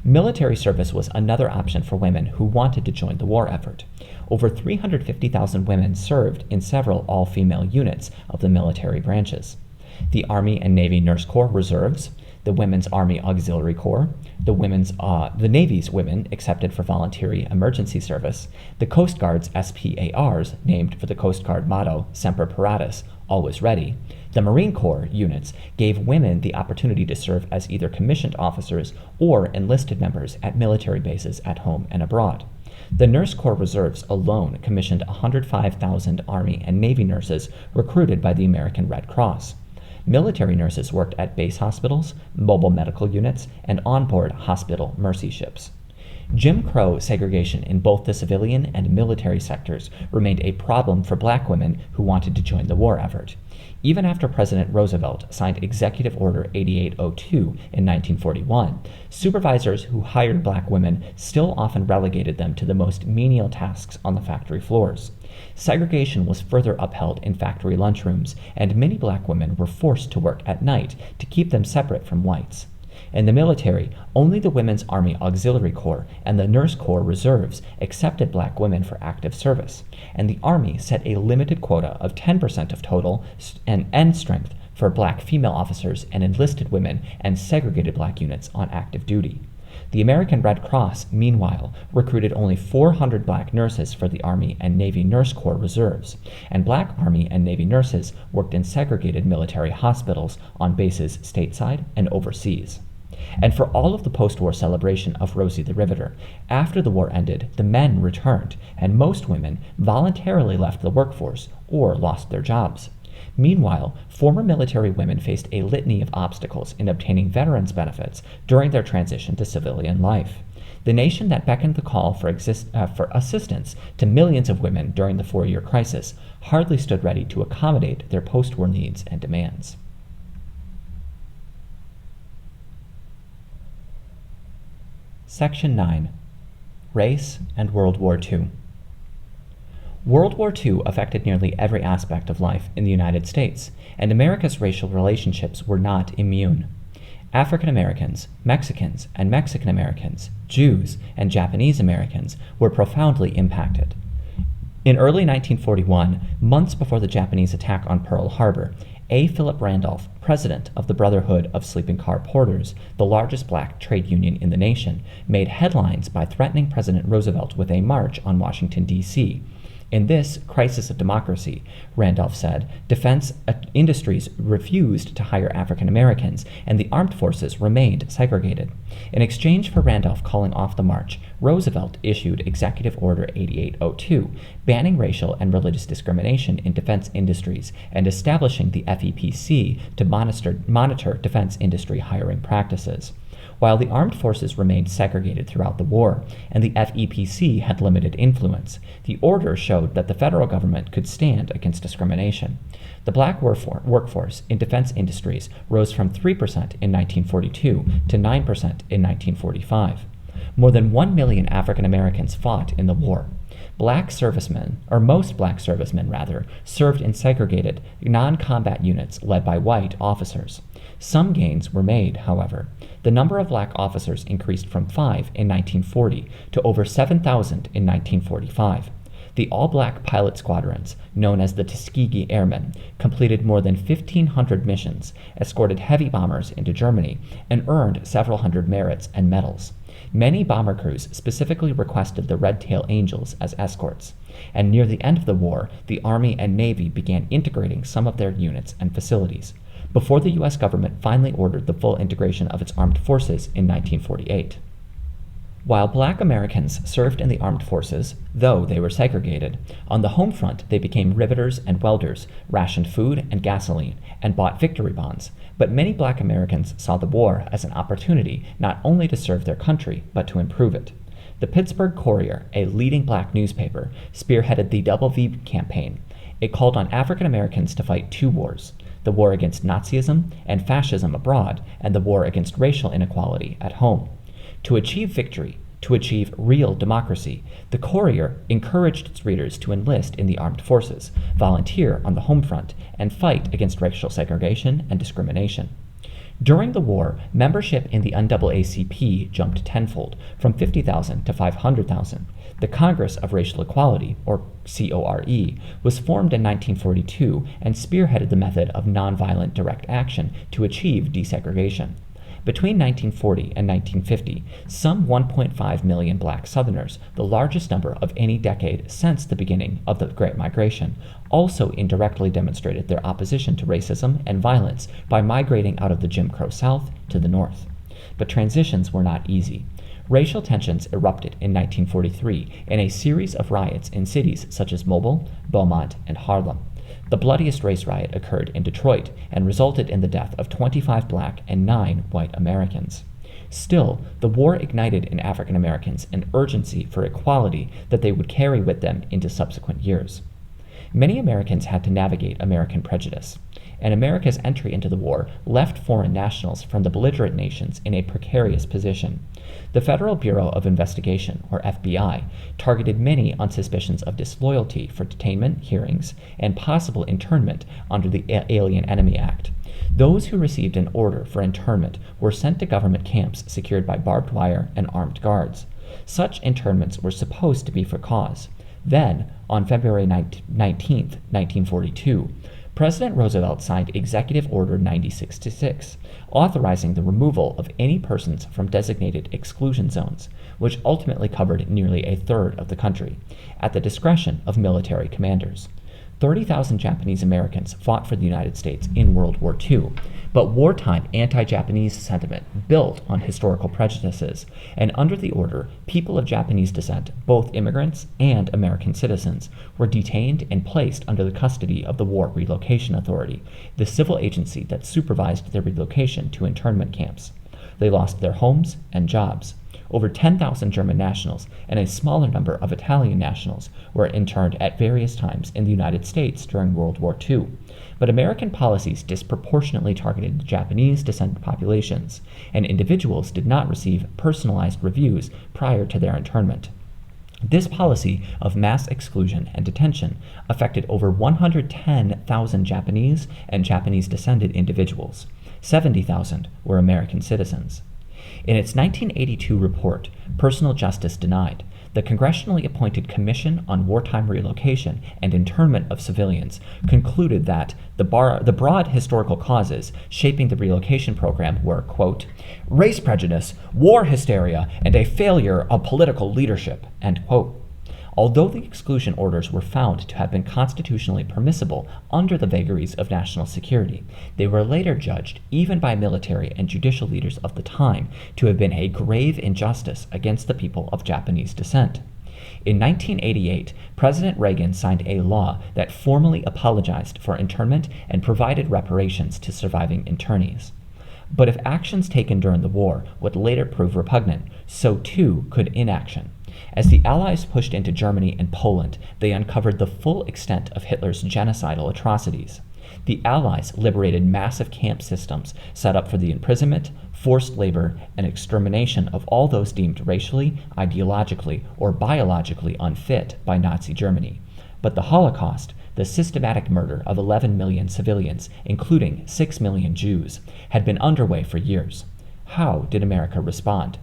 Military service was another option for women who wanted to join the war effort. Over 350,000 women served in several all-female units of the military branches. The Army and Navy Nurse Corps Reserves, the Women's Army Auxiliary Corps, the Navy's women accepted for voluntary emergency service, the Coast Guard's SPARs, named for the Coast Guard motto, Semper Paratus, always ready, the Marine Corps units gave women the opportunity to serve as either commissioned officers or enlisted members at military bases at home and abroad. The Nurse Corps Reserves alone commissioned 105,000 Army and Navy nurses recruited by the American Red Cross. Military nurses worked at base hospitals, mobile medical units, and onboard hospital mercy ships. Jim Crow segregation in both the civilian and military sectors remained a problem for black women who wanted to join the war effort. Even after President Roosevelt signed Executive Order 8802 in 1941, supervisors who hired black women still often relegated them to the most menial tasks on the factory floors. Segregation was further upheld in factory lunchrooms, and many black women were forced to work at night to keep them separate from whites. In the military, only the Women's Army Auxiliary Corps and the Nurse Corps Reserves accepted black women for active service, and the Army set a limited quota of 10% of total and end strength for black female officers and enlisted women and segregated black units on active duty. The American Red Cross, meanwhile, recruited only 400 black nurses for the Army and Navy Nurse Corps Reserves, and black Army and Navy nurses worked in segregated military hospitals on bases stateside and overseas. And for all of the post-war celebration of Rosie the Riveter, after the war ended, the men returned, and most women voluntarily left the workforce or lost their jobs. Meanwhile, former military women faced a litany of obstacles in obtaining veterans' benefits during their transition to civilian life. The nation that beckoned the call for assistance to millions of women during the 4-year crisis hardly stood ready to accommodate their post-war needs and demands. Section 9. Race and World War II. World War II affected nearly every aspect of life in the United States, and America's racial relationships were not immune. African Americans, Mexicans, and Mexican Americans, Jews, and Japanese Americans were profoundly impacted. In early 1941, months before the Japanese attack on Pearl Harbor, A. Philip Randolph, president of the Brotherhood of Sleeping Car Porters, the largest black trade union in the nation, made headlines by threatening President Roosevelt with a march on Washington, D.C. In this crisis of democracy, Randolph said, defense industries refused to hire African Americans, and the armed forces remained segregated. In exchange for Randolph calling off the march, Roosevelt issued Executive Order 8802, banning racial and religious discrimination in defense industries and establishing the FEPC to monitor defense industry hiring practices. While the armed forces remained segregated throughout the war, and the FEPC had limited influence, the order showed that the federal government could stand against discrimination. The black workforce in defense industries rose from 3% in 1942 to 9% in 1945. More than 1 million African Americans fought in the war. Most black servicemen, served in segregated, non-combat units led by white officers. Some gains were made, however. The number of black officers increased from 5 in 1940 to over 7,000 in 1945. The all-black pilot squadrons, known as the Tuskegee Airmen, completed more than 1,500 missions, escorted heavy bombers into Germany, and earned several hundred merits and medals. Many bomber crews specifically requested the Red Tail Angels as escorts, and near the end of the war, the Army and Navy began integrating some of their units and facilities, before the U.S. government finally ordered the full integration of its armed forces in 1948. While black Americans served in the armed forces, though they were segregated, on the home front they became riveters and welders, rationed food and gasoline, and bought victory bonds. But many black Americans saw the war as an opportunity not only to serve their country, but to improve it. The Pittsburgh Courier, a leading black newspaper, spearheaded the Double V campaign. It called on African Americans to fight two wars: the war against Nazism and fascism abroad, and the war against racial inequality at home. To achieve victory, to achieve real democracy, the Courier encouraged its readers to enlist in the armed forces, volunteer on the home front, and fight against racial segregation and discrimination. During the war, membership in the NAACP jumped tenfold, from 50,000 to 500,000. The Congress of Racial Equality, or CORE, was formed in 1942 and spearheaded the method of nonviolent direct action to achieve desegregation. Between 1940 and 1950, some 1.5 million black Southerners, the largest number of any decade since the beginning of the Great Migration, also indirectly demonstrated their opposition to racism and violence by migrating out of the Jim Crow South to the North. But transitions were not easy. Racial tensions erupted in 1943 in a series of riots in cities such as Mobile, Beaumont, and Harlem. The bloodiest race riot occurred in Detroit and resulted in the death of 25 black and 9 white Americans. Still, the war ignited in African Americans an urgency for equality that they would carry with them into subsequent years. Many Americans had to navigate American prejudice. and America's entry into the war left foreign nationals from the belligerent nations in a precarious position. The Federal Bureau of Investigation, or FBI, targeted many on suspicions of disloyalty for detainment, hearings, and possible internment under the Alien Enemy Act. Those who received an order for internment were sent to government camps secured by barbed wire and armed guards. Such internments were supposed to be for cause. Then, on February 19, 1942, President Roosevelt signed Executive Order 9066, authorizing the removal of any persons from designated exclusion zones, which ultimately covered nearly a third of the country, at the discretion of military commanders. 30,000 Japanese Americans fought for the United States in World War II, but wartime anti-Japanese sentiment built on historical prejudices, and under the order, people of Japanese descent, both immigrants and American citizens, were detained and placed under the custody of the War Relocation Authority, the civil agency that supervised their relocation to internment camps. They lost their homes and jobs. Over 10,000 German nationals and a smaller number of Italian nationals were interned at various times in the United States during World War II. But American policies disproportionately targeted the Japanese descendant populations, and individuals did not receive personalized reviews prior to their internment. This policy of mass exclusion and detention affected over 110,000 Japanese and Japanese-descended individuals. 70,000 were American citizens. In its 1982 report, Personal Justice Denied, the congressionally appointed Commission on Wartime Relocation and Internment of Civilians concluded that the broad historical causes shaping the relocation program were, quote, race prejudice, war hysteria, and a failure of political leadership, end quote. Although the exclusion orders were found to have been constitutionally permissible under the vagaries of national security, they were later judged, even by military and judicial leaders of the time, to have been a grave injustice against the people of Japanese descent. In 1988, President Reagan signed a law that formally apologized for internment and provided reparations to surviving internees. But if actions taken during the war would later prove repugnant, so too could inaction. As the Allies pushed into Germany and Poland, they uncovered the full extent of Hitler's genocidal atrocities. The Allies liberated massive camp systems set up for the imprisonment, forced labor, and extermination of all those deemed racially, ideologically, or biologically unfit by Nazi Germany. But the Holocaust, the systematic murder of 11 million civilians, including 6 million Jews, had been underway for years. How did America respond?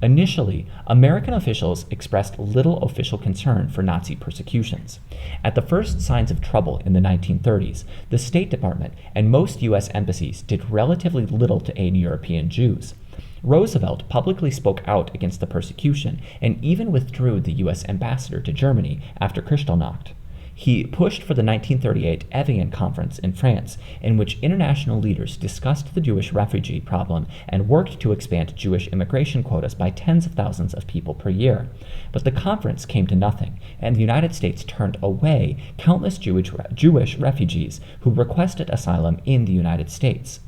Initially, American officials expressed little official concern for Nazi persecutions. At the first signs of trouble in the 1930s, the State Department and most U.S. embassies did relatively little to aid European Jews. Roosevelt publicly spoke out against the persecution and even withdrew the U.S. ambassador to Germany after Kristallnacht. He pushed for the 1938 Evian Conference in France, in which international leaders discussed the Jewish refugee problem and worked to expand Jewish immigration quotas by tens of thousands of people per year. But the conference came to nothing, and the United States turned away countless Jewish refugees who requested asylum in the United States.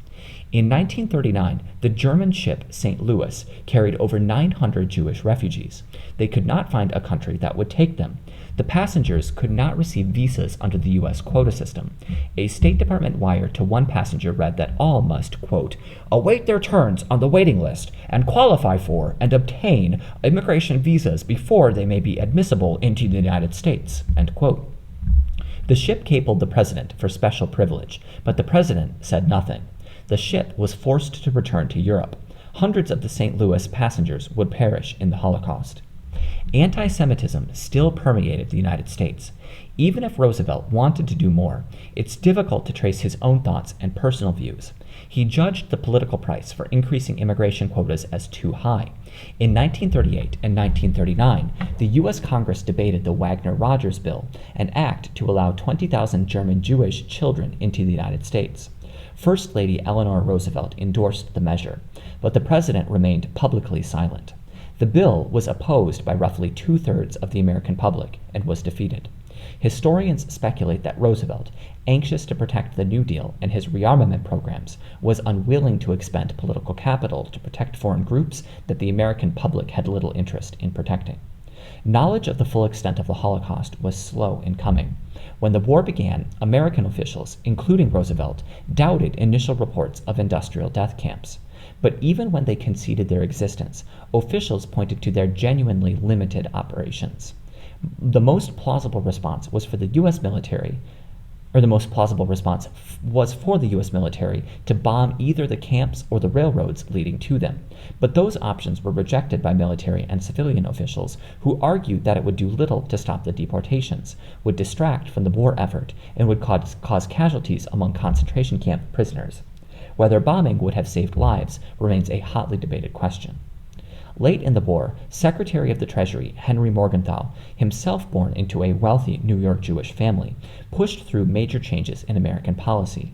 In 1939, the German ship St. Louis carried over 900 Jewish refugees. They could not find a country that would take them. The passengers could not receive visas under the U.S. quota system. A State Department wire to one passenger read that all must, quote, await their turns on the waiting list and qualify for and obtain immigration visas before they may be admissible into the United States, end quote. The ship cabled the president for special privilege, but the president said nothing. The ship was forced to return to Europe. Hundreds of the St. Louis passengers would perish in the Holocaust. Anti-Semitism still permeated the United States. Even if Roosevelt wanted to do more, it's difficult to trace his own thoughts and personal views. He judged the political price for increasing immigration quotas as too high. In 1938 and 1939, the U.S. Congress debated the Wagner-Rogers Bill, an act to allow 20,000 German Jewish children into the United States. First Lady Eleanor Roosevelt endorsed the measure, but the president remained publicly silent. The bill was opposed by roughly two-thirds of the American public and was defeated. Historians speculate that Roosevelt, anxious to protect the New Deal and his rearmament programs, was unwilling to expend political capital to protect foreign groups that the American public had little interest in protecting. Knowledge of the full extent of the Holocaust was slow in coming. When the war began, American officials, including Roosevelt, doubted initial reports of industrial death camps. But even when they conceded their existence, officials pointed to their genuinely limited operations. The most plausible response was for the U.S. military to bomb either the camps or the railroads leading to them. But those options were rejected by military and civilian officials who argued that it would do little to stop the deportations, would distract from the war effort, and would cause casualties among concentration camp prisoners. Whether bombing would have saved lives remains a hotly debated question. Late in the war, Secretary of the Treasury Henry Morgenthau, himself born into a wealthy New York Jewish family, pushed through major changes in American policy.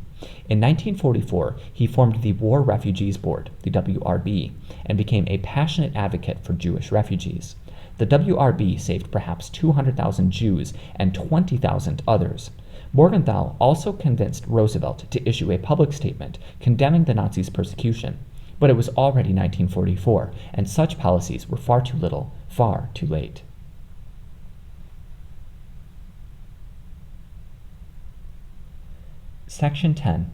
In 1944, he formed the War Refugees Board, the WRB, and became a passionate advocate for Jewish refugees. The WRB saved perhaps 200,000 Jews and 20,000 others. Morgenthau also convinced Roosevelt to issue a public statement condemning the Nazis' persecution. But it was already 1944, and such policies were far too little, far too late. Section 10.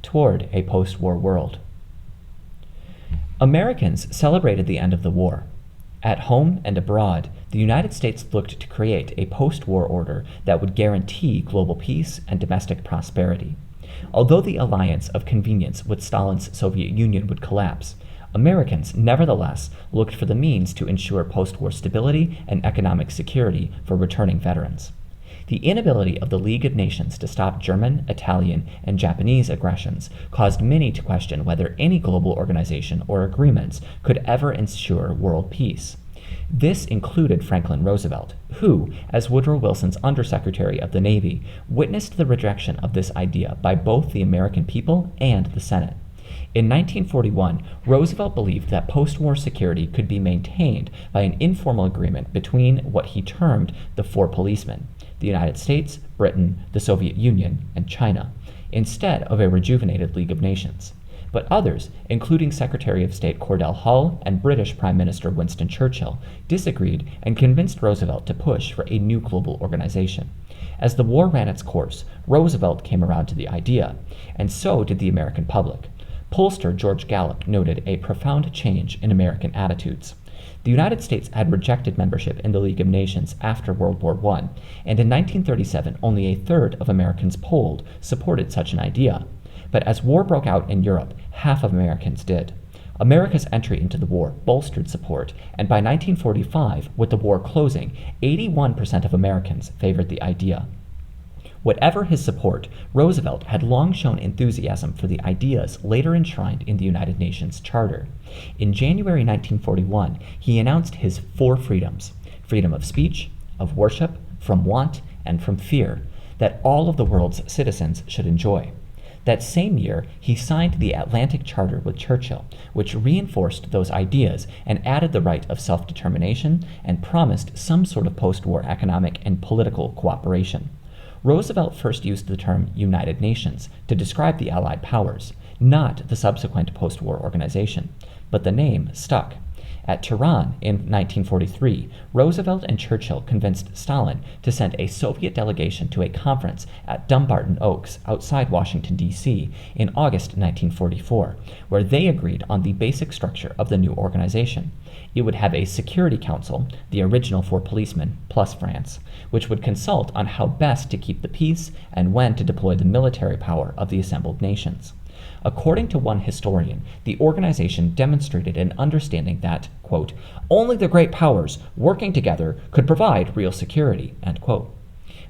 Toward a Post-War World. Americans celebrated the end of the war. At home and abroad, the United States looked to create a post-war order that would guarantee global peace and domestic prosperity. Although the alliance of convenience with Stalin's Soviet Union would collapse, Americans nevertheless looked for the means to ensure post-war stability and economic security for returning veterans. The inability of the League of Nations to stop German, Italian, and Japanese aggressions caused many to question whether any global organization or agreements could ever ensure world peace. This included Franklin Roosevelt, who, as Woodrow Wilson's Undersecretary of the Navy, witnessed the rejection of this idea by both the American people and the Senate. In 1941, Roosevelt believed that post-war security could be maintained by an informal agreement between what he termed the four policemen: the United States, Britain, the Soviet Union, and China, instead of a rejuvenated League of Nations. But others, including Secretary of State Cordell Hull and British Prime Minister Winston Churchill, disagreed and convinced Roosevelt to push for a new global organization. As the war ran its course, Roosevelt came around to the idea, and so did the American public. Pollster George Gallup noted a profound change in American attitudes. The United States had rejected membership in the League of Nations after World War I, and in 1937 only a third of Americans polled supported such an idea. But as war broke out in Europe, half of Americans did. America's entry into the war bolstered support, and by 1945, with the war closing, 81% of Americans favored the idea. Whatever his support, Roosevelt had long shown enthusiasm for the ideas later enshrined in the United Nations Charter. In January 1941, he announced his four freedoms: freedom of speech, of worship, from want, and from fear, that all of the world's citizens should enjoy. That same year, he signed the Atlantic Charter with Churchill, which reinforced those ideas and added the right of self-determination and promised some sort of post-war economic and political cooperation. Roosevelt first used the term United Nations to describe the Allied powers, not the subsequent post-war organization, but the name stuck. At Tehran in 1943, Roosevelt and Churchill convinced Stalin to send a Soviet delegation to a conference at Dumbarton Oaks outside Washington, D.C. in August 1944, where they agreed on the basic structure of the new organization. It would have a Security Council, the original four policemen, plus France, which would consult on how best to keep the peace and when to deploy the military power of the assembled nations. According to one historian, the organization demonstrated an understanding that, quote, only the great powers working together could provide real security, end quote.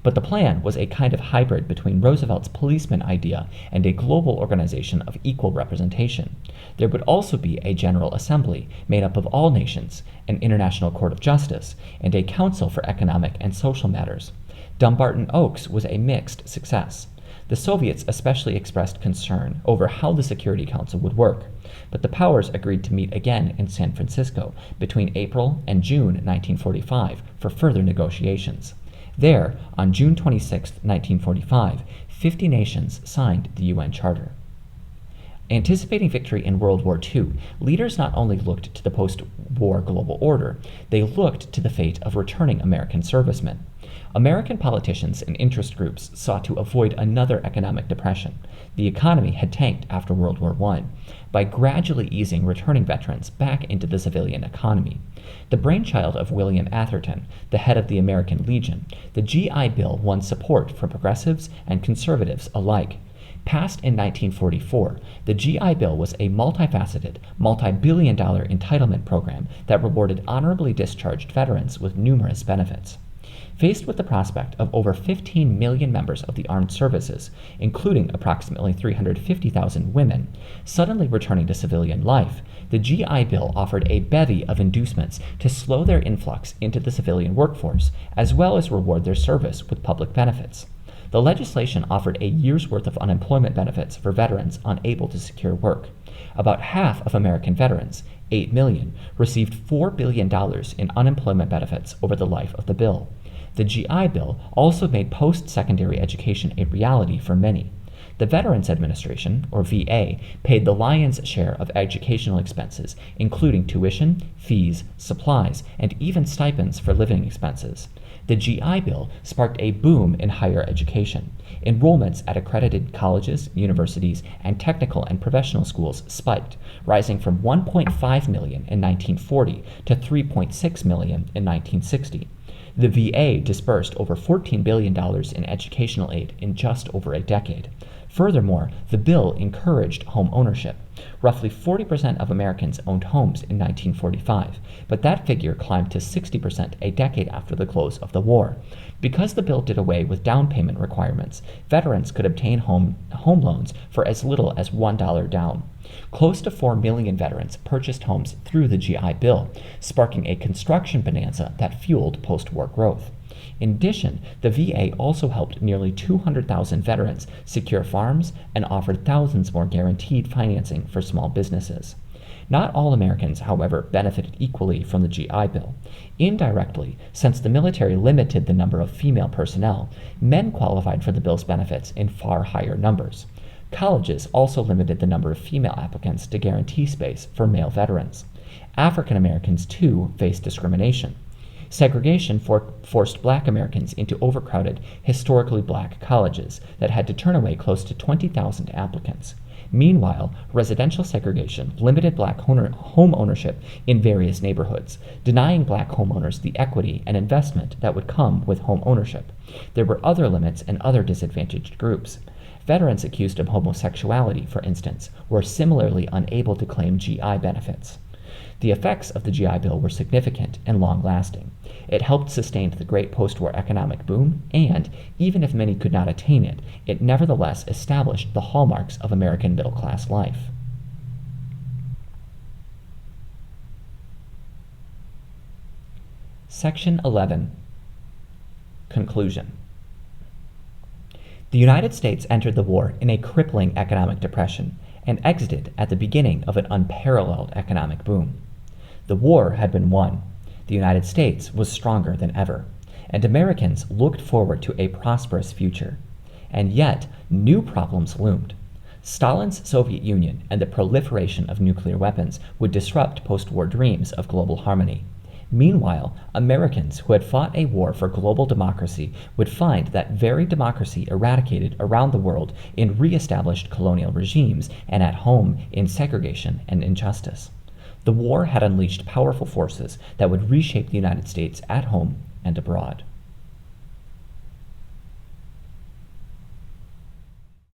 But the plan was a kind of hybrid between Roosevelt's policeman idea and a global organization of equal representation. There would also be a General Assembly made up of all nations, an International Court of Justice, and a Council for Economic and Social Matters. Dumbarton Oaks was a mixed success. The Soviets especially expressed concern over how the Security Council would work, but the powers agreed to meet again in San Francisco between April and June 1945 for further negotiations. There, on June 26, 1945, 50 nations signed the UN Charter. Anticipating victory in World War II, leaders not only looked to the post-war global order, they looked to the fate of returning American servicemen. American politicians and interest groups sought to avoid another economic depression. The economy had tanked after World War I by gradually easing returning veterans back into the civilian economy. The brainchild of William Atherton, the head of the American Legion, the GI Bill won support from progressives and conservatives alike. Passed in 1944, the GI Bill was a multifaceted, multi-billion-dollar entitlement program that rewarded honorably discharged veterans with numerous benefits. Faced with the prospect of over 15 million members of the armed services, including approximately 350,000 women, suddenly returning to civilian life, the GI Bill offered a bevy of inducements to slow their influx into the civilian workforce, as well as reward their service with public benefits. The legislation offered a year's worth of unemployment benefits for veterans unable to secure work. About half of American veterans, 8 million, received $4 billion in unemployment benefits over the life of the bill. The GI Bill also made post-secondary education a reality for many. The Veterans Administration, or VA, paid the lion's share of educational expenses, including tuition, fees, supplies, and even stipends for living expenses. The GI Bill sparked a boom in higher education. Enrollments at accredited colleges, universities, and technical and professional schools spiked, rising from 1.5 million in 1940 to 3.6 million in 1960. The VA disbursed over $14 billion in educational aid in just over a decade. Furthermore, the bill encouraged home ownership. Roughly 40% of Americans owned homes in 1945, but that figure climbed to 60% a decade after the close of the war. Because the bill did away with down payment requirements, veterans could obtain home loans for as little as $1 down. Close to 4 million veterans purchased homes through the GI Bill, sparking a construction bonanza that fueled post-war growth. In addition, the VA also helped nearly 200,000 veterans secure farms and offered thousands more guaranteed financing for small businesses. Not all Americans, however, benefited equally from the GI Bill. Indirectly, since the military limited the number of female personnel, men qualified for the bill's benefits in far higher numbers. Colleges also limited the number of female applicants to guarantee space for male veterans. African Americans, too, faced discrimination. Segregation forced black Americans into overcrowded, historically black colleges that had to turn away close to 20,000 applicants. Meanwhile, residential segregation limited black home ownership in various neighborhoods, denying black homeowners the equity and investment that would come with home ownership. There were other limits and other disadvantaged groups. Veterans accused of homosexuality, for instance, were similarly unable to claim GI benefits. The effects of the GI Bill were significant and long-lasting. It helped sustain the great post-war economic boom, and, even if many could not attain it, it nevertheless established the hallmarks of American middle-class life. Section 11. Conclusion. The United States entered the war in a crippling economic depression and exited at the beginning of an unparalleled economic boom. The war had been won. The United States was stronger than ever, and Americans looked forward to a prosperous future. And yet, new problems loomed. Stalin's Soviet Union and the proliferation of nuclear weapons would disrupt post-war dreams of global harmony. Meanwhile, Americans who had fought a war for global democracy would find that very democracy eradicated around the world in re-established colonial regimes and at home in segregation and injustice. The war had unleashed powerful forces that would reshape the United States at home and abroad.